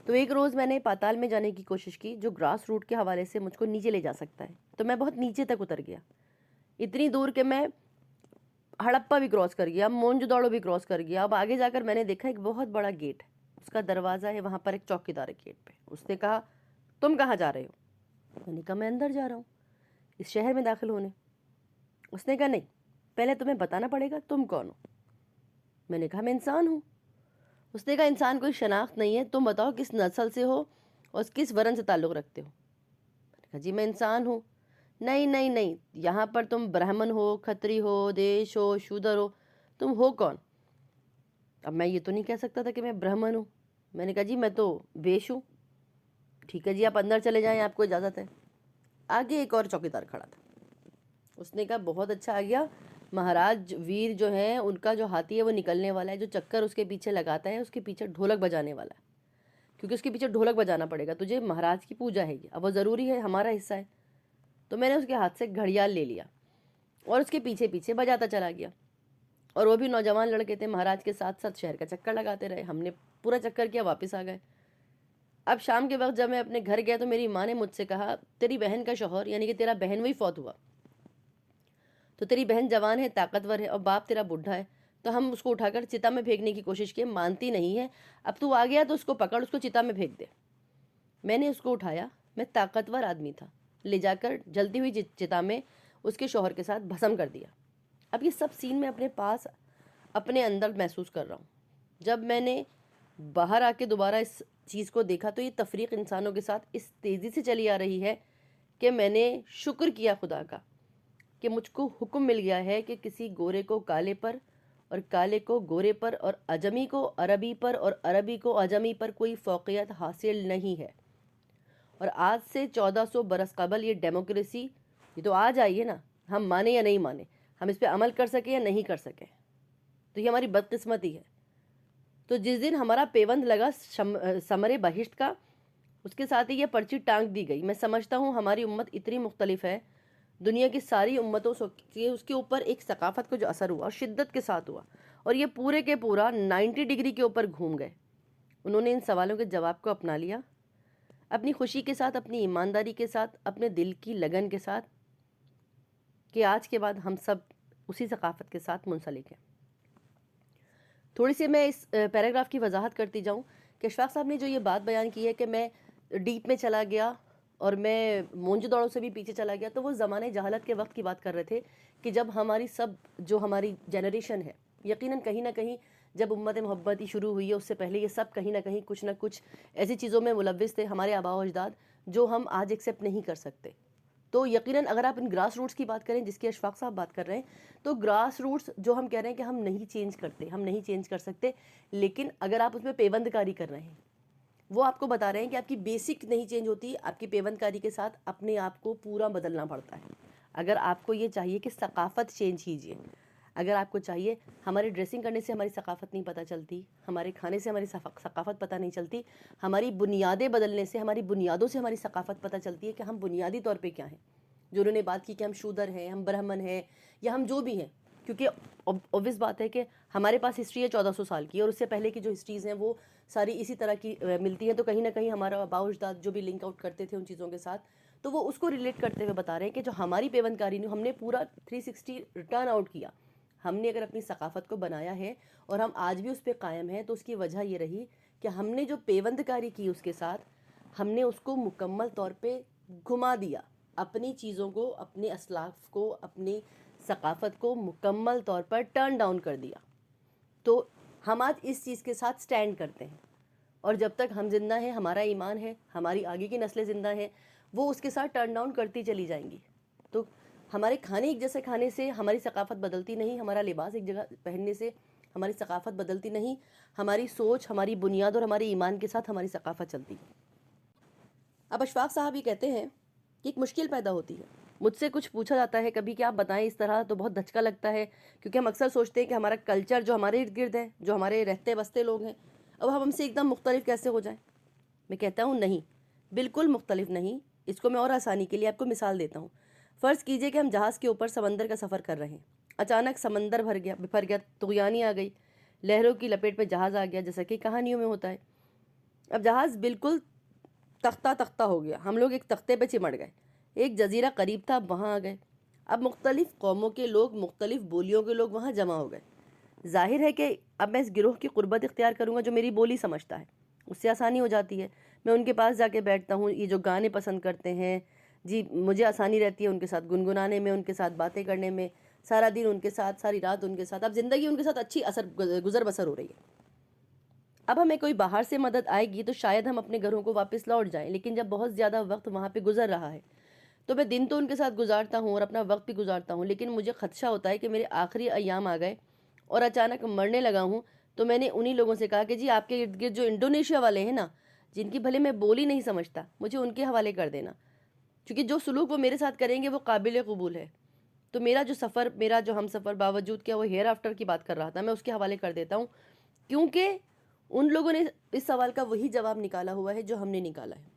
تو ایک روز میں نے پاتال میں جانے کی کوشش کی جو گراس روٹ کے حوالے سے مجھ کو نیچے لے جا سکتا ہے، تو میں بہت نیچے تک اتر گیا، اتنی دور کہ میں ہڑپا بھی کراس کر گیا، مونج داڑو بھی کراس کر گیا۔ اب آگے جا کر میں نے دیکھا ایک بہت بڑا گیٹ ہے، اس کا دروازہ ہے، وہاں پر ایک چوکیدار ہے گیٹ پہ۔ اس نے کہا تم کہاں جا رہے ہو؟ میں نے کہا میں اندر جا رہا ہوں اس شہر میں داخل ہونے۔ اس نے کہا نہیں، پہلے تمہیں بتانا پڑے گا تم کون ہو۔ میں نے کہا میں انسان ہوں۔ اس نے کہا انسان کوئی شناخت نہیں ہے، تم بتاؤ کس نسل سے ہو اور کس ورن سے تعلق رکھتے ہو۔ میں نے کہا جی میں انسان ہوں۔ نہیں نہیں نہیں، یہاں پر تم برہمن ہو، کھتری ہو، دیش ہو، شودر ہو، تم ہو کون؟ اب میں یہ تو نہیں کہہ سکتا تھا کہ میں برہمن ہوں۔ میں نے کہا جی میں تو ویش ہوں۔ ٹھیک ہے جی آپ اندر چلے جائیں، آپ کو اجازت ہے۔ آگے ایک اور چوکیدار کھڑا تھا، اس نے کہا بہت اچھا آ گیا، مہاراج ویر جو ہیں ان کا جو ہاتھی ہے وہ نکلنے والا ہے، جو چکر اس کے پیچھے لگاتا ہے اس کے پیچھے ڈھولک بجانے والا ہے، کیونکہ اس کے پیچھے ڈھولک بجانا پڑے گا تجھے، مہاراج کی پوجا ہے یہ، اب وہ ضروری ہے، ہمارا حصہ ہے۔ تو میں نے اس کے ہاتھ سے گھڑیال لے لیا اور اس کے پیچھے پیچھے بجاتا چلا گیا، اور وہ بھی نوجوان لڑکے تھے، مہاراج کے ساتھ ساتھ شہر کا چکر لگاتے رہے، ہم نے پورا چکر کیا، واپس آ گئے۔ اب شام کے وقت جب میں اپنے گھر گیا تو میری ماں نے مجھ سے کہا تیری بہن کا شوہر یعنی کہ تیرا بہن وہی فوت ہوا، تو تیری بہن جوان ہے، طاقتور ہے، اور باپ تیرا بوڑھا ہے، تو ہم اس کو اٹھا کر چتا میں پھینکنے کی کوشش کی، مانتی نہیں ہے، اب تو آ گیا تو اس کو پکڑ، اس کو چتا میں پھینک دے۔ میں نے اس کو اٹھایا، میں طاقتور آدمی تھا، لے جا کر جلتی ہوئی چتا میں اس کے شوہر کے ساتھ بھسم کر دیا۔ اب یہ سب سین میں اپنے پاس اپنے اندر محسوس کر رہا ہوں۔ جب میں نے باہر آ کے دوبارہ اس چیز کو دیکھا تو یہ تفریق انسانوں کے ساتھ اس تیزی سے چلی آ رہی ہے کہ میں نے شکر کیا خدا کا کہ مجھ کو حکم مل گیا ہے کہ کسی گورے کو کالے پر اور کالے کو گورے پر اور عجمی کو عربی پر اور عربی کو عجمی پر کوئی فوقیت حاصل نہیں ہے۔ اور آج سے 1400 برس قبل یہ ڈیموکریسی یہ تو آ جائیے نا، ہم مانے یا نہیں مانے، ہم اس پہ عمل کر سکیں یا نہیں کر سکیں، تو یہ ہماری بدقسمتی ہے۔ تو جس دن ہمارا پیوند لگا ثمر بہشت کا، اس کے ساتھ ہی یہ پرچی ٹانگ دی گئی۔ میں سمجھتا ہوں ہماری امت اتنی مختلف ہے دنیا کی ساری امتوں سے، اس کے اوپر ایک ثقافت کو جو اثر ہوا اور شدت کے ساتھ ہوا، اور یہ پورے کے پورا 90 ڈگری کے اوپر گھوم گئے۔ انہوں نے ان سوالوں کے جواب کو اپنا لیا، اپنی خوشی کے ساتھ، اپنی ایمانداری کے ساتھ، اپنے دل کی لگن کے ساتھ، کہ آج کے بعد ہم سب اسی ثقافت کے ساتھ منسلک ہیں۔ تھوڑی سی میں اس پیراگراف کی وضاحت کرتی جاؤں کہ اشفاق صاحب نے جو یہ بات بیان کی ہے کہ میں ڈیپ میں چلا گیا اور میں مونج دوڑوں سے بھی پیچھے چلا گیا، تو وہ زمانے جہالت کے وقت کی بات کر رہے تھے کہ جب ہماری جو ہماری جنریشن ہے، یقیناً کہیں نہ کہیں جب امت محبتی شروع ہوئی ہے اس سے پہلے یہ سب کہیں نہ کہیں کچھ نہ کچھ ایسی چیزوں میں ملوث تھے، ہمارے آباء و اجداد، جو ہم آج ایکسیپٹ نہیں کر سکتے۔ تو یقیناً اگر آپ ان گراس روٹس کی بات کریں جس کی اشفاق صاحب بات کر رہے ہیں، تو گراس روٹس جو ہم کہہ رہے ہیں کہ ہم نہیں چینج کرتے، ہم نہیں چینج کر سکتے، لیکن اگر آپ اس میں پیوند کاری کر رہے ہیں، وہ آپ کو بتا رہے ہیں کہ آپ کی بیسک نہیں چینج ہوتی، آپ کی پیوند کاری کے ساتھ اپنے آپ کو پورا بدلنا پڑتا ہے۔ اگر آپ کو یہ چاہیے کہ ثقافت چینج کیجیے، اگر آپ کو چاہیے، ہمارے ڈریسنگ کرنے سے ہماری ثقافت نہیں پتہ چلتی، ہمارے کھانے سے ہماری ثقافت پتہ نہیں چلتی، ہماری بنیادیں بدلنے سے، ہماری بنیادوں سے ہماری ثقافت پتہ چلتی ہے کہ ہم بنیادی طور پہ کیا ہیں۔ جو انہوں نے بات کی کہ ہم شودر ہیں، ہم برہمن ہیں، یا ہم جو بھی ہیں، کیونکہ اوبویس بات ہے کہ ہمارے پاس ہسٹری ہے 1400 سال کی، اور اس سے پہلے کی جو ہسٹریز ہیں وہ ساری اسی طرح کی ملتی ہیں، تو کہیں نہ کہیں ہمارا آباء و اجداد جو بھی لنک آؤٹ کرتے تھے ان چیزوں کے ساتھ، تو وہ اس کو ریلیٹ کرتے ہوئے بتا رہے ہیں کہ جو ہماری پیوند کاری نے، ہم نے پورا 360 ٹرن آؤٹ کیا۔ ہم نے اگر اپنی ثقافت کو بنایا ہے اور ہم آج بھی اس پہ قائم ہیں، تو اس کی وجہ یہ رہی کہ ہم نے جو پیوند کاری کی اس کے ساتھ، ہم نے اس کو مکمل طور پہ گھما دیا، اپنی چیزوں کو، اپنے اسلاف کو، اپنی ثقافت کو مکمل طور پر ٹرن ڈاؤن کر دیا۔ تو ہم آج اس چیز کے ساتھ سٹینڈ کرتے ہیں، اور جب تک ہم زندہ ہیں، ہمارا ایمان ہے، ہماری آگے کی نسلیں زندہ ہیں، وہ اس کے ساتھ ٹرن ڈاؤن کرتی چلی جائیں گی۔ تو ہمارے کھانے ایک جیسے کھانے سے ہماری ثقافت بدلتی نہیں، ہمارا لباس ایک جگہ پہننے سے ہماری ثقافت بدلتی نہیں، ہماری سوچ، ہماری بنیاد اور ہمارے ایمان کے ساتھ ہماری ثقافت چلتی ہے۔ اب اشفاق صاحب یہ کہتے ہیں کہ ایک مشکل پیدا ہوتی ہے، مجھ سے کچھ پوچھا جاتا ہے کبھی کہ آپ بتائیں اس طرح، تو بہت دھچکا لگتا ہے، کیونکہ ہم اکثر سوچتے ہیں کہ ہمارا کلچر جو ہمارے ارد گرد ہے، جو ہمارے رہتے بستے لوگ ہیں، اب ہم سے ایک دم مختلف کیسے ہو جائیں۔ میں کہتا ہوں نہیں، بالکل مختلف نہیں۔ اس کو میں اور آسانی کے لیے آپ کو مثال دیتا ہوں۔ فرض کیجئے کہ ہم جہاز کے اوپر سمندر کا سفر کر رہے ہیں، اچانک سمندر بھر گیا، طغیانی آ گئی، لہروں کی لپیٹ پہ جہاز آ گیا، جیسا کہ کہانیوں میں ہوتا ہے۔ اب جہاز بالکل تختہ تختہ ہو گیا، ہم لوگ ایک تختے پہ چمٹ گئے، ایک جزیرہ قریب تھا، اب وہاں آ گئے۔ اب مختلف قوموں کے لوگ، مختلف بولیوں کے لوگ وہاں جمع ہو گئے۔ ظاہر ہے کہ اب میں اس گروہ کی قربت اختیار کروں گا جو میری بولی سمجھتا ہے، اس سے آسانی ہو جاتی ہے، میں ان کے پاس جا کے بیٹھتا ہوں۔ یہ جو گانے پسند کرتے ہیں جی، مجھے آسانی رہتی ہے ان کے ساتھ گنگنانے میں، ان کے ساتھ باتیں کرنے میں، سارا دن ان کے ساتھ، ساری رات ان کے ساتھ، اب زندگی ان کے ساتھ اچھی گزر بسر ہو رہی ہے۔ اب ہمیں کوئی باہر سے مدد آئے گی تو شاید ہم اپنے گھروں کو واپس لوٹ جائیں، لیکن جب بہت زیادہ وقت وہاں پہ گزر رہا ہے تو میں دن تو ان کے ساتھ گزارتا ہوں اور اپنا وقت بھی گزارتا ہوں، لیکن مجھے خدشہ ہوتا ہے کہ میرے آخری ایام آ گئے اور اچانک مرنے لگا ہوں۔ تو میں نے انہی لوگوں سے کہا کہ جی آپ کے ارد گرد جو انڈونیشیا والے ہیں نا، جن کی بھلے میں بولی نہیں سمجھتا، مجھے ان کے حوالے کر دینا، کیونکہ جو سلوک وہ میرے ساتھ کریں گے وہ قابل قبول ہے۔ تو میرا جو سفر، میرا جو ہم سفر، باوجود کہ وہ ہیئر آفٹر کی بات کر رہا تھا، میں اس کے حوالے کر دیتا ہوں، کیونکہ ان لوگوں نے اس سوال کا وہی جواب نکالا ہوا ہے جو ہم نے نکالا ہے۔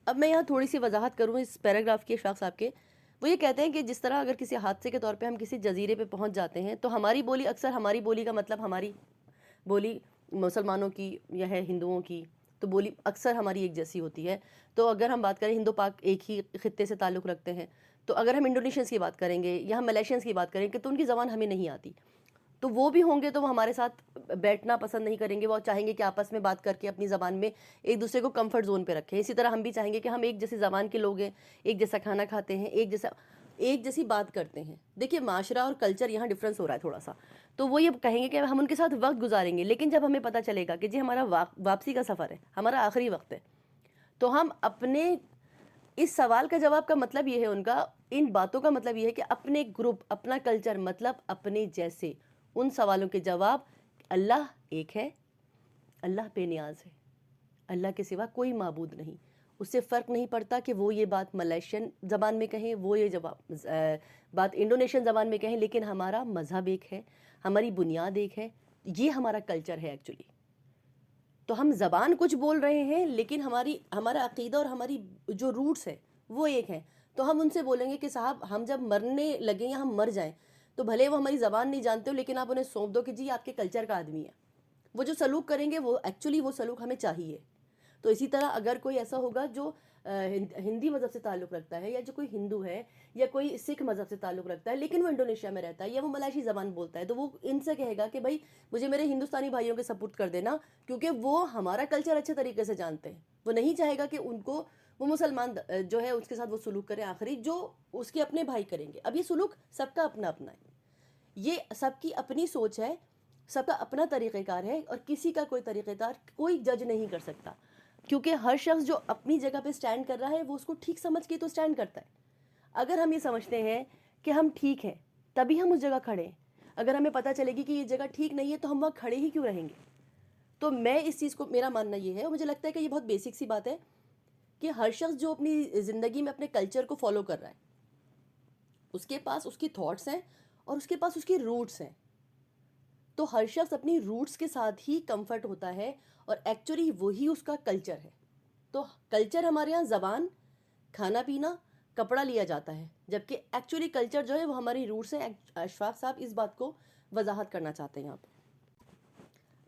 اب میں یہاں تھوڑی سی وضاحت کروں اس پیراگراف کی اشفاق صاحب کے۔ وہ یہ کہتے ہیں کہ جس طرح اگر کسی حادثے کے طور پہ ہم کسی جزیرے پہ پہنچ جاتے ہیں تو ہماری بولی، اکثر ہماری بولی کا مطلب، ہماری بولی مسلمانوں کی یا ہے ہندوؤں کی، تو بولی اکثر ہماری ایک جیسی ہوتی ہے۔ تو اگر ہم بات کریں، ہندو پاک ایک ہی خطے سے تعلق رکھتے ہیں، تو اگر ہم انڈونیشینس کی بات کریں گے یا ہم ملیشینس کی بات کریں گے تو ان کی زبان ہمیں نہیں آتی، تو وہ بھی ہوں گے تو وہ ہمارے ساتھ بیٹھنا پسند نہیں کریں گے، وہ چاہیں گے کہ آپس میں بات کر کے اپنی زبان میں ایک دوسرے کو کمفرٹ زون پہ رکھیں۔ اسی طرح ہم بھی چاہیں گے کہ ہم ایک جیسی زبان کے لوگ ہیں، ایک جیسا کھانا کھاتے ہیں، ایک جیسی بات کرتے ہیں۔ دیکھیے معاشرہ اور کلچر یہاں ڈفرینس ہو رہا ہے تھوڑا سا، تو وہ یہ کہیں گے کہ ہم ان کے ساتھ وقت گزاریں گے، لیکن جب ہمیں پتہ چلے گا کہ جی ہمارا واپسی کا سفر ہے، ہمارا آخری وقت ہے، تو ہم اپنے اس سوال کا جواب کا مطلب یہ ہے، ان کا ان باتوں کا مطلب یہ ہے کہ اپنے گروپ، اپنا کلچر، مطلب اپنے جیسے، ان سوالوں کے جواب، اللہ ایک ہے، اللہ بے نیاز ہے، اللہ کے سوا کوئی معبود نہیں، اس سے فرق نہیں پڑتا کہ وہ یہ بات ملیشین زبان میں کہیں، وہ یہ بات انڈونیشین زبان میں کہیں، لیکن ہمارا مذہب ایک ہے، ہماری بنیاد ایک ہے، یہ ہمارا کلچر ہے ایکچولی۔ تو ہم زبان کچھ بول رہے ہیں لیکن ہمارا عقیدہ اور ہماری جو روٹس ہے وہ ایک ہیں۔ تو ہم ان سے بولیں گے کہ صاحب ہم جب مرنے لگیں یا ہم مر جائیں تو بھلے وہ ہماری زبان نہیں جانتے ہو، لیکن آپ انہیں سونپ دو کہ جی آپ کے کلچر کا آدمی ہے، وہ جو سلوک کریں گے وہ ایکچولی وہ سلوک ہمیں چاہیے۔ تو اسی طرح اگر کوئی ایسا ہوگا جو ہندی مذہب سے تعلق رکھتا ہے، یا جو کوئی ہندو ہے، یا کوئی سکھ مذہب سے تعلق رکھتا ہے لیکن وہ انڈونیشیا میں رہتا ہے یا وہ ملائشی زبان بولتا ہے، تو وہ ان سے کہے گا کہ بھائی مجھے میرے ہندوستانی بھائیوں کے سپورٹ کر دینا، کیونکہ وہ ہمارا کلچر اچھے طریقے سے جانتے ہیں۔ وہ نہیں چاہے گا کہ ان کو وہ مسلمان جو ہے اس کے ساتھ وہ سلوک کریں آخری جو اس کے اپنے بھائی کریں گے۔ اب یہ سلوک سب کا اپنا اپنا ہے، یہ سب کی اپنی سوچ ہے، سب کا اپنا طریقہ کار ہے، اور کسی کا کوئی طریقہ کار کوئی جج نہیں کر سکتا، کیونکہ ہر شخص جو اپنی جگہ پہ سٹینڈ کر رہا ہے وہ اس کو ٹھیک سمجھ کے تو سٹینڈ کرتا ہے۔ اگر ہم یہ سمجھتے ہیں کہ ہم ٹھیک ہیں تبھی ہم اس جگہ کھڑے ہیں، اگر ہمیں پتہ چلے گی کہ یہ جگہ ٹھیک نہیں ہے تو ہم وہاں کھڑے ہی کیوں رہیں گے؟ تو میں اس چیز کو، میرا ماننا یہ ہے، اور مجھے لگتا ہے کہ یہ بہت بیسک سی بات ہے کہ ہر شخص جو اپنی زندگی میں اپنے کلچر کو فالو کر رہا ہے، اس کے پاس اس کی تھاٹس ہیں اور اس کے پاس اس کی روٹس ہیں، تو ہر شخص اپنی روٹس کے ساتھ ہی کمفرٹ ہوتا ہے، اور ایکچولی وہی اس کا کلچر ہے۔ تو کلچر ہمارے ہاں زبان، کھانا پینا، کپڑا لیا جاتا ہے، جبکہ ایکچولی کلچر جو ہے وہ ہماری روٹس ہیں۔ اشفاق صاحب اس بات کو وضاحت کرنا چاہتے ہیں یہاں پہ۔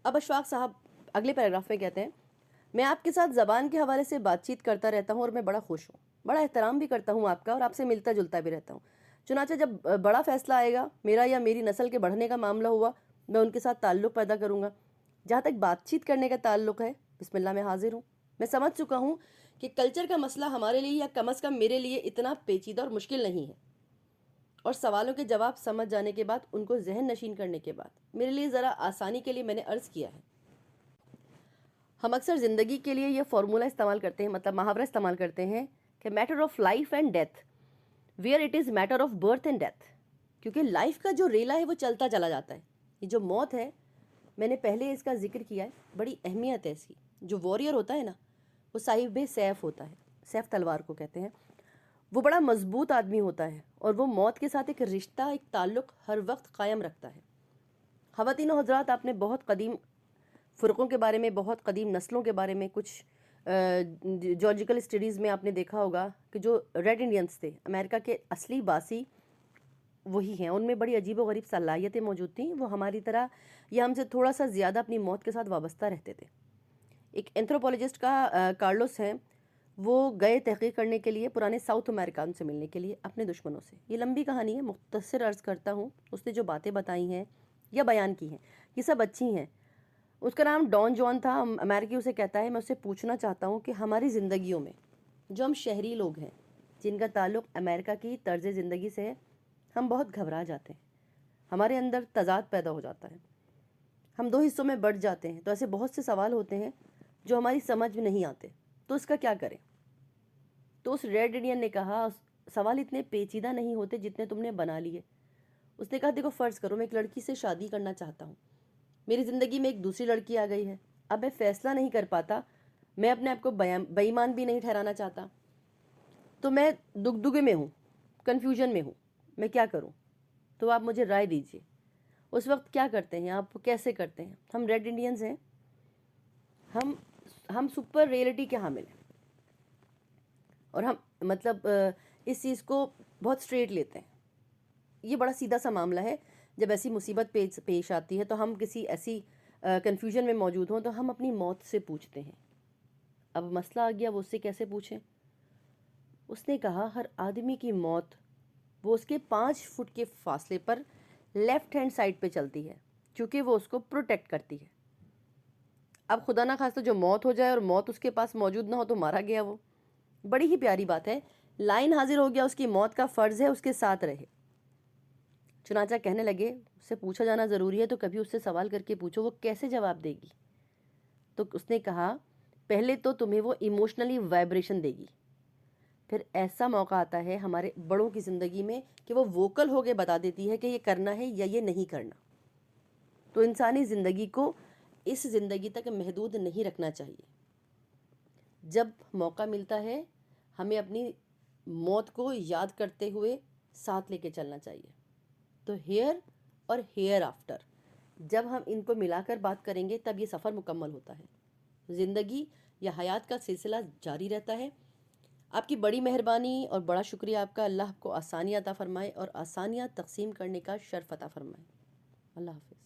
اب اشفاق صاحب اگلے پیراگراف میں کہتے ہیں، میں آپ کے ساتھ زبان کے حوالے سے بات چیت کرتا رہتا ہوں اور میں بڑا خوش ہوں، بڑا احترام بھی کرتا ہوں آپ کا، اور آپ سے ملتا جلتا بھی رہتا ہوں۔ چنانچہ جب بڑا فیصلہ آئے گا، میرا یا میری نسل کے بڑھنے کا معاملہ ہوا، میں ان کے ساتھ تعلق پیدا کروں گا۔ جہاں تک بات چیت کرنے کا تعلق ہے، بسم اللہ میں حاضر ہوں۔ میں سمجھ چکا ہوں کہ کلچر کا مسئلہ ہمارے لیے، یا کم از کم میرے لیے، اتنا پیچیدہ اور مشکل نہیں ہے، اور سوالوں کے جواب سمجھ جانے کے بعد، ان کو ذہن نشین کرنے کے بعد، میرے لیے ذرا آسانی کے لیے میں نے عرض کیا ہے۔ ہم اکثر زندگی کے لیے یہ فارمولہ استعمال کرتے ہیں، مطلب محاورہ استعمال کرتے ہیں کہ matter of life and death where it is matter of birth and death, کیونکہ لائف کا جو ریلا ہے وہ چلتا چلا جاتا ہے۔ یہ جو موت ہے، میں نے پہلے اس کا ذکر کیا ہے، بڑی اہمیت ہے اس کی۔ جو واریر ہوتا ہے نا، وہ صاحب سیف ہوتا ہے، سیف تلوار کو کہتے ہیں، وہ بڑا مضبوط آدمی ہوتا ہے، اور وہ موت کے ساتھ ایک رشتہ، ایک تعلق ہر وقت قائم رکھتا ہے۔ خواتین و حضرات، آپ نے بہت قدیم فرقوں کے بارے میں، بہت قدیم نسلوں کے بارے میں، کچھ جیولوجیکل اسٹڈیز میں آپ نے دیکھا ہوگا کہ جو ریڈ انڈینس تھے، امریکہ کے اصلی باسی وہی ہیں، ان میں بڑی عجیب و غریب صلاحیتیں موجود تھیں، وہ ہماری طرح یا ہم سے تھوڑا سا زیادہ اپنی موت کے ساتھ وابستہ رہتے تھے۔ ایک اینتھروپولوجسٹ کا کارلوس ہیں، وہ گئے تحقیق کرنے کے لیے پرانے ساؤتھ امریکان سے ملنے کے لیے اپنے دشمنوں سے. یہ لمبی کہانی ہے، مختصر عرض کرتا ہوں. اس نے جو باتیں بتائی ہیں یا بیان کی ہیں یہ سب اچھی ہیں. اس کا نام ڈان جان تھا، امریکی اسے کہتا ہے. میں اسے پوچھنا چاہتا ہوں کہ ہماری زندگیوں میں جو ہم شہری لوگ ہیں جن کا تعلق امریکہ کی طرز زندگی سے ہے، ہم بہت گھبرا جاتے ہیں، ہمارے اندر تضاد پیدا ہو جاتا ہے، ہم دو حصوں میں بٹ جاتے ہیں. تو ایسے بہت سے سوال ہوتے ہیں جو ہماری سمجھ میں نہیں آتے، تو اس کا کیا کریں؟ تو اس ریڈ انڈین نے کہا سوال اتنے پیچیدہ نہیں ہوتے جتنے تم نے بنا لیے. اس نے کہا دیکھو فرض کرو میں ایک لڑکی سے شادی کرنا چاہتا ہوں، میری زندگی میں ایک دوسری لڑکی آ گئی ہے. اب میں فیصلہ نہیں کر پاتا، میں اپنے آپ کو بے ایمان بھی نہیں ٹھہرانا چاہتا، تو میں دگدگے میں ہوں، کنفیوژن میں ہوں، میں کیا کروں؟ تو آپ مجھے رائے دیجیے. اس وقت کیا کرتے ہیں آپ، کیسے کرتے ہیں؟ ہم ریڈ انڈینز ہیں، ہم سپر ریئلٹی کے حامل ہیں، اور ہم مطلب اس چیز کو بہت سٹریٹ لیتے ہیں. یہ بڑا سیدھا سا معاملہ ہے. جب ایسی مصیبت پیش آتی ہے تو ہم کسی ایسی کنفیوژن میں موجود ہوں تو ہم اپنی موت سے پوچھتے ہیں. اب مسئلہ آ گیا وہ اس سے کیسے پوچھیں. اس نے کہا ہر آدمی کی موت وہ اس کے 5 فٹ کے فاصلے پر لیفٹ ہینڈ سائڈ پہ چلتی ہے، چونکہ وہ اس کو پروٹیکٹ کرتی ہے. اب خدا نہ خواستہ جو موت ہو جائے اور موت اس کے پاس موجود نہ ہو تو مارا گیا وہ. بڑی ہی پیاری بات ہے. لائن حاضر ہو گیا، اس کی موت کا فرض ہے اس کے ساتھ رہے. چنانچہ کہنے لگے اس سے پوچھا جانا ضروری ہے تو کبھی اس سے سوال کر کے پوچھو وہ کیسے جواب دے گی. تو اس نے کہا پہلے تو تمہیں وہ ایموشنلی وائبریشن دے گی، پھر ایسا موقع آتا ہے ہمارے بڑوں کی زندگی میں کہ وہ ووکل ہو کے بتا دیتی ہے کہ یہ کرنا ہے یا یہ نہیں کرنا. تو انسانی زندگی کو اس زندگی تک محدود نہیں رکھنا چاہیے. جب موقع ملتا ہے ہمیں اپنی موت کو یاد کرتے ہوئے ساتھ لے کے چلنا چاہیے. تو ہیئر اور ہیئر آفٹر جب ہم ان کو ملا کر بات کریں گے تب یہ سفر مکمل ہوتا ہے. زندگی یا حیات کا سلسلہ جاری رہتا ہے. آپ کی بڑی مہربانی اور بڑا شکریہ آپ کا. اللہ کو آسانیاں عطا فرمائے اور آسانیاں تقسیم کرنے کا شرف عطا فرمائے. اللہ حافظ.